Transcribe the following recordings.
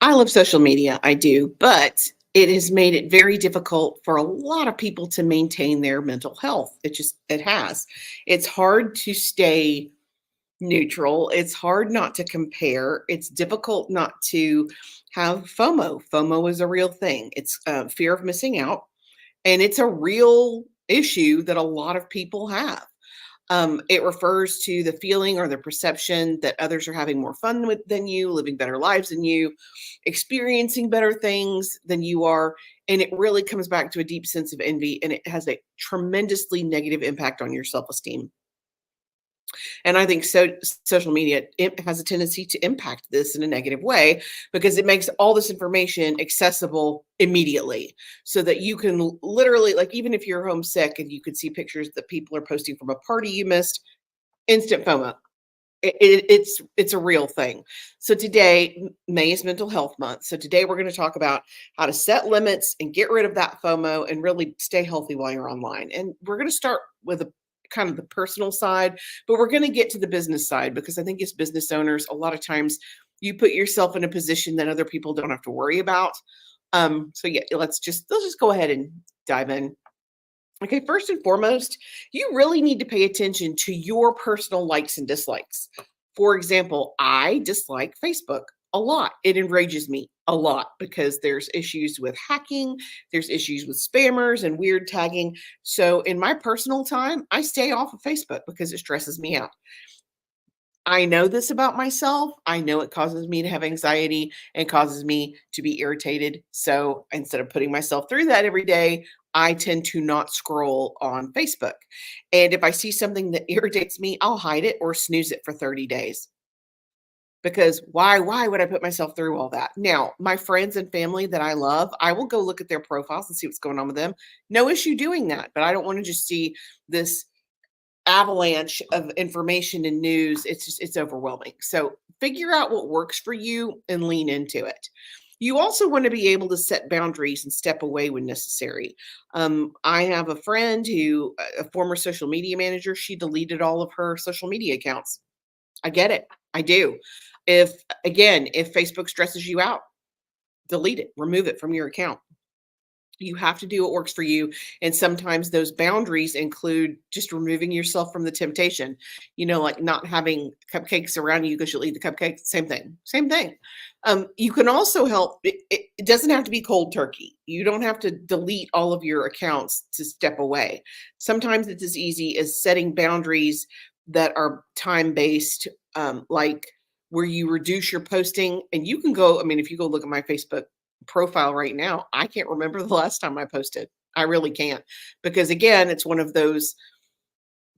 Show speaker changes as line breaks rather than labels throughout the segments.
I love social media, I do, but it has made it very difficult for a lot of people to maintain their mental health. It has. It's hard to stay neutral. It's hard not to compare. It's difficult not to have FOMO. FOMO is a real thing. It's fear of missing out, and it's a real issue that a lot of people have. It refers to the feeling or the perception that others are having more fun than you, living better lives than you, experiencing better things than you are. And it really comes back to a deep sense of envy, and it has a tremendously negative impact on your self esteem. And I think social media, it has a tendency to impact this in a negative way because it makes all this information accessible immediately so that you can literally, like, even if you're homesick and you could see pictures that people are posting from a party you missed, instant FOMO. It's a real thing. So today, May is Mental Health Month. So today we're going to talk about how to set limits and get rid of that FOMO and really stay healthy while you're online. And we're going to start with a kind of the personal side, but we're going to get to the business side because I think as business owners, a lot of times you put yourself in a position that other people don't have to worry about. So yeah, let's just go ahead and dive in. Okay, first and foremost, you really need to pay attention to your personal likes and dislikes. For example, I dislike Facebook a lot. It enrages me a lot because there's issues with hacking, there's issues with spammers and weird tagging. So in my personal time, I stay off of Facebook because it stresses me out. I know this about myself. I know it causes me to have anxiety and causes me to be irritated. So instead of putting myself through that every day, I tend to not scroll on Facebook. And if I see something that irritates me, I'll hide it or snooze it for 30 days. Because why would I put myself through all that? Now, my friends and family that I love, I will go look at their profiles and see what's going on with them. No issue doing that, but I don't want to just see this avalanche of information and news. It's overwhelming. So figure out what works for you and lean into it. You also want to be able to set boundaries and step away when necessary. I have a friend a former social media manager, she deleted all of her social media accounts. I get it. I do. If Facebook stresses you out, delete it, remove it from your account. You have to do what works for you. And sometimes those boundaries include just removing yourself from the temptation, like not having cupcakes around you because you'll eat the cupcakes. Same thing. Same thing. You can also help. It doesn't have to be cold turkey. You don't have to delete all of your accounts to step away. Sometimes it's as easy as setting boundaries that are time based, like where you reduce your posting. And you can go, if you go look at my Facebook profile right now, I can't remember the last time I posted. I really can't, because again, it's one of those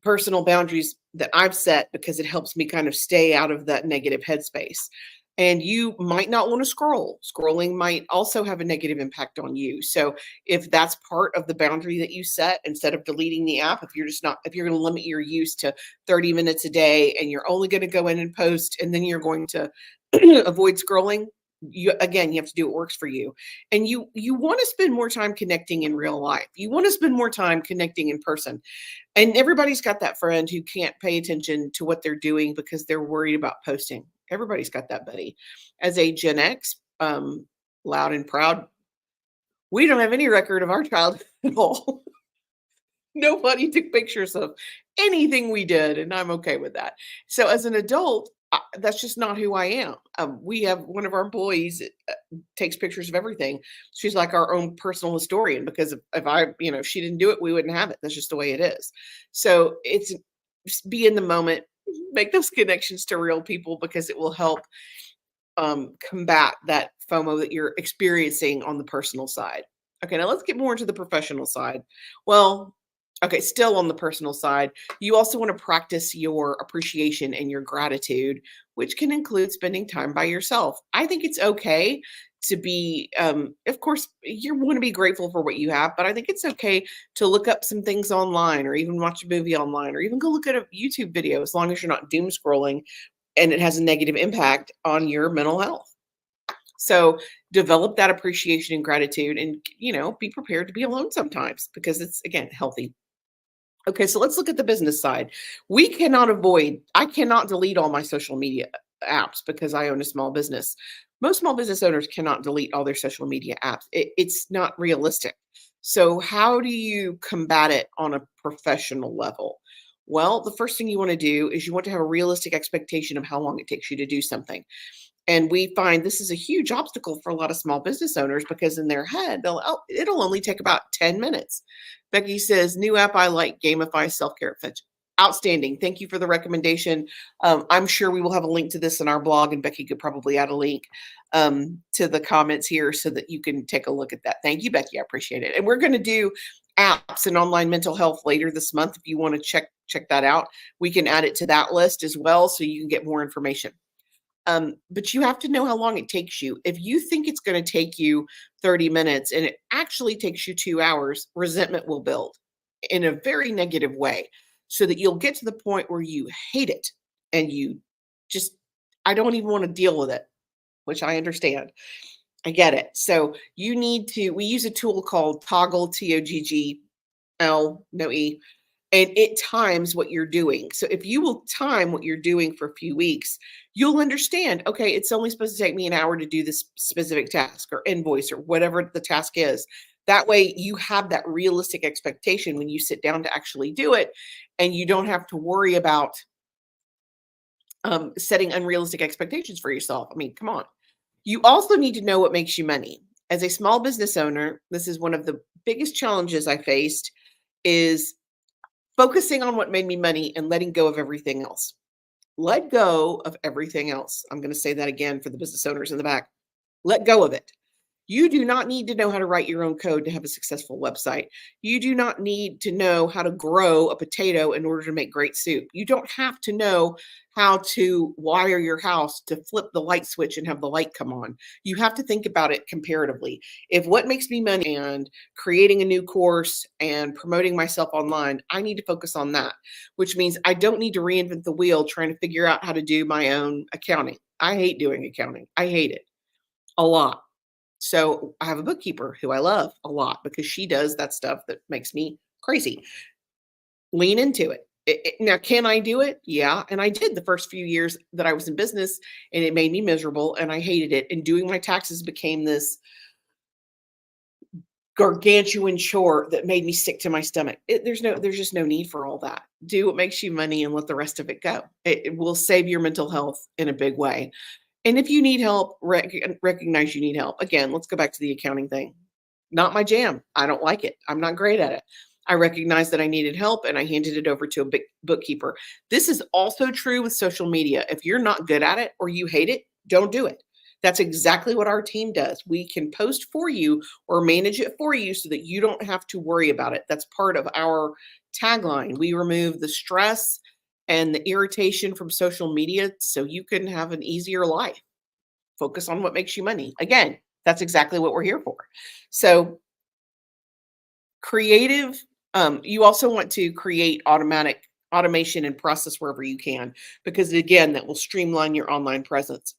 personal boundaries that I've set because it helps me kind of stay out of that negative headspace. And you might not want to scroll. Scrolling might also have a negative impact on you. So if that's part of the boundary that you set, instead of deleting the app, if you're going to limit your use to 30 minutes a day and you're only going to go in and post, and then you're going to avoid scrolling, you have to do what works for you. And you want to spend more time connecting in real life. You want to spend more time connecting in person. And everybody's got that friend who can't pay attention to what they're doing because they're worried about posting. Everybody's got that buddy. As a Gen X, loud and proud, we don't have any record of our childhood at all. Nobody took pictures of anything we did, and I'm okay with that. So as an adult, that's just not who I am. We have one of our employees takes pictures of everything. She's like our own personal historian because if she didn't do it, we wouldn't have it. That's just the way it is. So it's just be in the moment, make those connections to real people because it will help combat that FOMO that you're experiencing on the personal side. Okay, now let's get more into the professional side. Well, okay, still on the personal side, you also want to practice your appreciation and your gratitude, which can include spending time by yourself. I think it's okay to be, of course, you want to be grateful for what you have, but I think it's okay to look up some things online or even watch a movie online or even go look at a YouTube video as long as you're not doom scrolling and it has a negative impact on your mental health. So develop that appreciation and gratitude and, be prepared to be alone sometimes because it's, again, healthy. Okay, so let's look at the business side. I cannot delete all my social media apps because I own a small business. Most small business owners cannot delete all their social media apps. It's not realistic. So, how do you combat it on a professional level? Well, the first thing you want to do is you want to have a realistic expectation of how long it takes you to do something. And we find this is a huge obstacle for a lot of small business owners because in their head, oh, it'll only take about 10 minutes. Becky says, new app I like, Gamify Self-Care Fetch. Outstanding. Thank you for the recommendation. I'm sure we will have a link to this in our blog, and Becky could probably add a link to the comments here so that you can take a look at that. Thank you, Becky. I appreciate it. And we're going to do apps and online mental health later this month. If you want to check that out, we can add it to that list as well so you can get more information. But you have to know how long it takes you. If you think it's going to take you 30 minutes and it actually takes you 2 hours, resentment will build in a very negative way so that you'll get to the point where you hate it and you just, I don't even want to deal with it, which I understand. I get it. So we use a tool called Toggle, Toggle, no E, and it times what you're doing. So if you will time what you're doing for a few weeks, you'll understand, okay, it's only supposed to take me an hour to do this specific task or invoice or whatever the task is. That way you have that realistic expectation when you sit down to actually do it, and you don't have to worry about setting unrealistic expectations for yourself. I mean, come on. You also need to know what makes you money. As a small business owner, this is one of the biggest challenges I faced is focusing on what made me money and letting go of everything else. Let go of everything else. I'm going to say that again for the business owners in the back. Let go of it. You do not need to know how to write your own code to have a successful website. You do not need to know how to grow a potato in order to make great soup. You don't have to know how to wire your house to flip the light switch and have the light come on. You have to think about it comparatively. If what makes me money and creating a new course and promoting myself online, I need to focus on that, which means I don't need to reinvent the wheel trying to figure out how to do my own accounting. I hate doing accounting. I hate it a lot. So I have a bookkeeper who I love a lot because she does that stuff that makes me crazy. Lean into it. Now, can I do it? Yeah. And I did the first few years that I was in business, and it made me miserable and I hated it. And doing my taxes became this gargantuan chore that made me sick to my stomach. There's just no need for all that. Do what makes you money and let the rest of it go. It will save your mental health in a big way. And if you need help, recognize you need help. Again, let's go back to the accounting thing. Not my jam. I don't like it. I'm not great at it. I recognized that I needed help and I handed it over to a big bookkeeper. This is also true with social media. If you're not good at it or you hate it, don't do it. That's exactly what our team does. We can post for you or manage it for you so that you don't have to worry about it. That's part of our tagline. We remove the stress and the irritation from social media so you can have an easier life. Focus on what makes you money. Again, that's exactly what we're here for. So creative, you also want to create automation and process wherever you can, because again, that will streamline your online presence.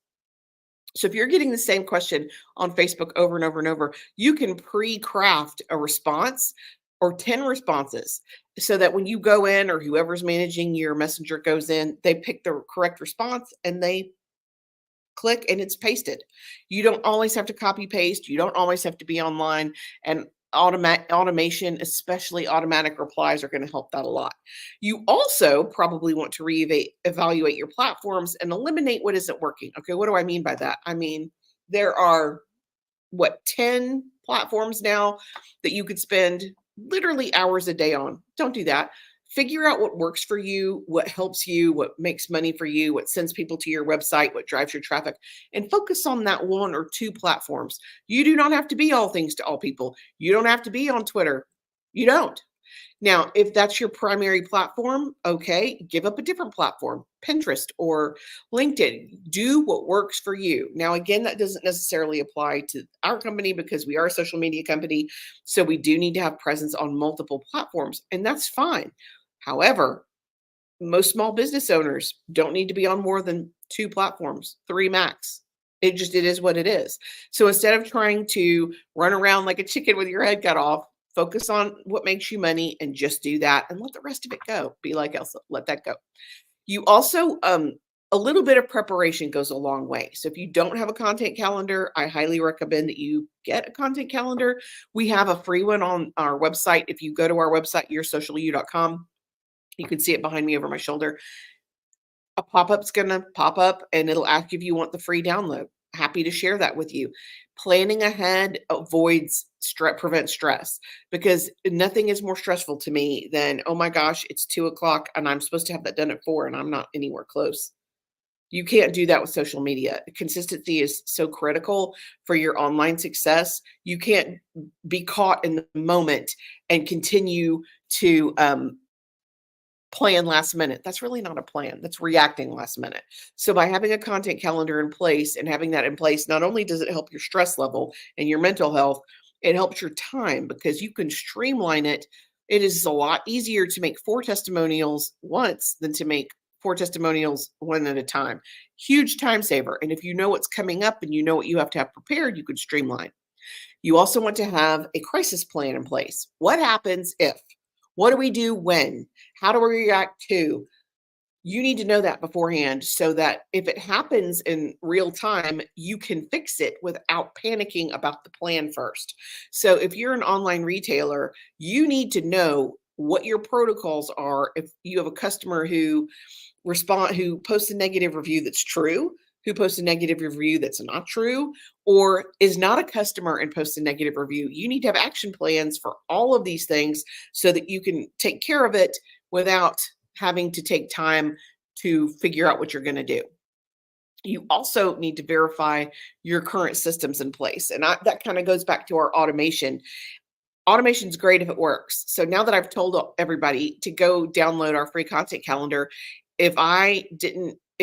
So if you're getting the same question on Facebook over and over and over, you can pre-craft a response or 10 responses so that when you go in or whoever's managing your messenger goes in, they pick the correct response and they click and it's pasted. You don't always have to copy paste. You don't always have to be online, and automation, especially automatic replies, are going to help that a lot. You also probably want to evaluate your platforms and eliminate what isn't working. Okay, what do I mean by that? I mean, there are 10 platforms now that you could spend literally hours a day on. Don't do that. Figure out what works for you, what helps you, what makes money for you, what sends people to your website, what drives your traffic, and focus on that 1 or 2 platforms. You do not have to be all things to all people. You don't have to be on Twitter. You don't. Now, if that's your primary platform, okay, give up a different platform, Pinterest or LinkedIn. Do what works for you. Now, again, that doesn't necessarily apply to our company because we are a social media company. So we do need to have presence on multiple platforms, and that's fine. However, most small business owners don't need to be on more than 2 platforms, 3 max. It is what it is. So instead of trying to run around like a chicken with your head cut off, focus on what makes you money and just do that and let the rest of it go. Be like Elsa, let that go. You also a little bit of preparation goes a long way. So if you don't have a content calendar, I highly recommend that you get a content calendar. We have a free one on our website. If you go to our website, yoursocialyou.com, you can see it behind me over my shoulder. A pop-up's gonna pop up and it'll ask if you want the free download. Happy to share that with you. Planning ahead prevents stress, because nothing is more stressful to me than, oh my gosh, it's 2 o'clock and I'm supposed to have that done at 4 and I'm not anywhere close. You can't do that with social media. Consistency is so critical for your online success. You can't be caught in the moment and continue to plan last minute. That's really not a plan. That's reacting last minute. So by having a content calendar in place and having that in place, not only does it help your stress level and your mental health, it helps your time because you can streamline it. It is a lot easier to make 4 testimonials once than to make 4 testimonials one at a time. Huge time saver. And if you know what's coming up and you know what you have to have prepared, you could streamline. You also want to have a crisis plan in place. What happens if? What do we do when? How do we react to? You need to know that beforehand so that if it happens in real time, you can fix it without panicking about the plan first. So if you're an online retailer, you need to know what your protocols are if you have a customer who posts a negative review that's true, who posts a negative review that's not true, or is not a customer and posts a negative review. You need to have action plans for all of these things so that you can take care of it without having to take time to figure out what you're going to do. You also need to verify your current systems in place. And that kind of goes back to our automation. Automation is great if it works. So now that I've told everybody to go download our free content calendar, if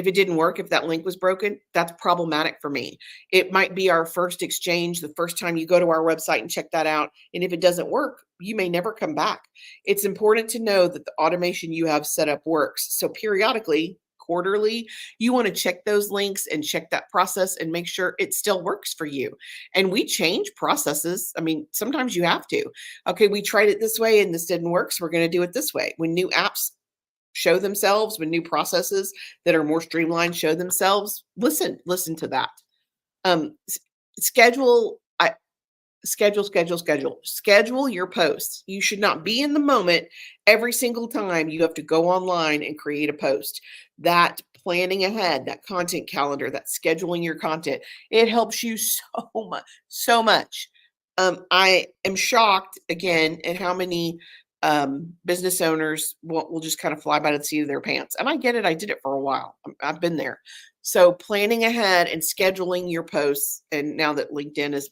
it didn't work, if that link was broken, that's problematic for me. It might be our first exchange, the first time you go to our website and check that out. And if it doesn't work, you may never come back. It's important to know that the automation you have set up works. So periodically, quarterly, you want to check those links and check that process and make sure it still works for you. And we change processes. I mean, sometimes you have to. Okay, we tried it this way and this didn't work, so we're going to do it this way. When new apps show themselves, when new processes that are more streamlined show themselves, listen to that. Schedule your posts. You should not be in the moment every single time you have to go online and create a post. That planning ahead, that content calendar, that scheduling your content, it helps you so much. I am shocked again at how many business owners will just kind of fly by the seat of their pants. And I get it. I did it for a while. I've been there. So planning ahead and scheduling your posts. And now that LinkedIn is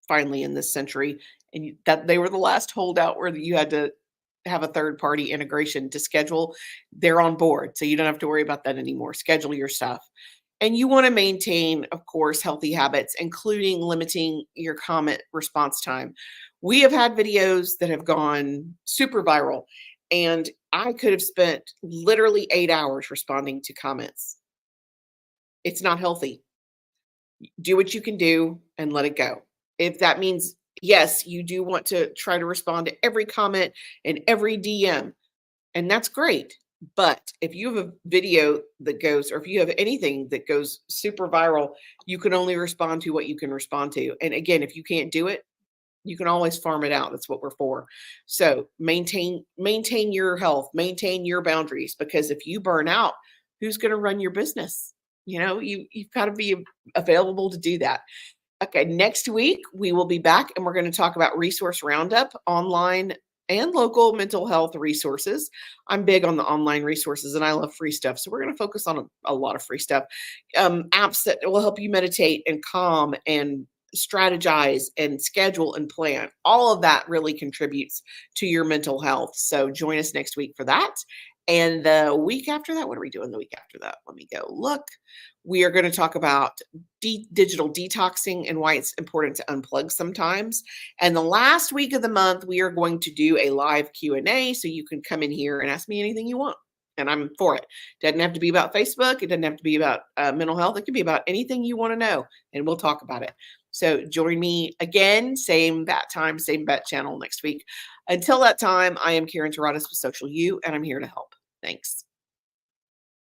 finally in this century, and that they were the last holdout where you had to have a third-party integration to schedule, they're on board. So you don't have to worry about that anymore. Schedule your stuff. And you want to maintain, of course, healthy habits, including limiting your comment response time. We have had videos that have gone super viral, and I could have spent literally 8 hours responding to comments. It's not healthy. Do what you can do and let it go. If that means, yes, you do want to try to respond to every comment and every DM, and that's great. But if you have a video that goes, or if you have anything that goes super viral, you can only respond to what you can respond to. And again, if you can't do it, you can always farm it out. That's what we're for. So maintain your health, maintain your boundaries, because if you burn out, who's going to run your business? You've got to be available to do that. Okay, next week we will be back and we're going to talk about resource roundup, online and local mental health resources. I'm big on the online resources and I love free stuff. So we're going to focus on a lot of free stuff. Apps that will help you meditate and calm and strategize and schedule and plan. All of that really contributes to your mental health. So join us next week for that. And the week after that, what are we doing the week after that? Let me go look. We are going to talk about digital detoxing and why it's important to unplug sometimes. And the last week of the month, we are going to do a live Q&A, so you can come in here and ask me anything you want. And I'm for it. It doesn't have to be about Facebook. It doesn't have to be about mental health. It could be about anything you want to know, and we'll talk about it. So join me again, same bat time, same bat channel next week. Until that time, I am Karen Terradas with Social You, and I'm here to help. Thanks.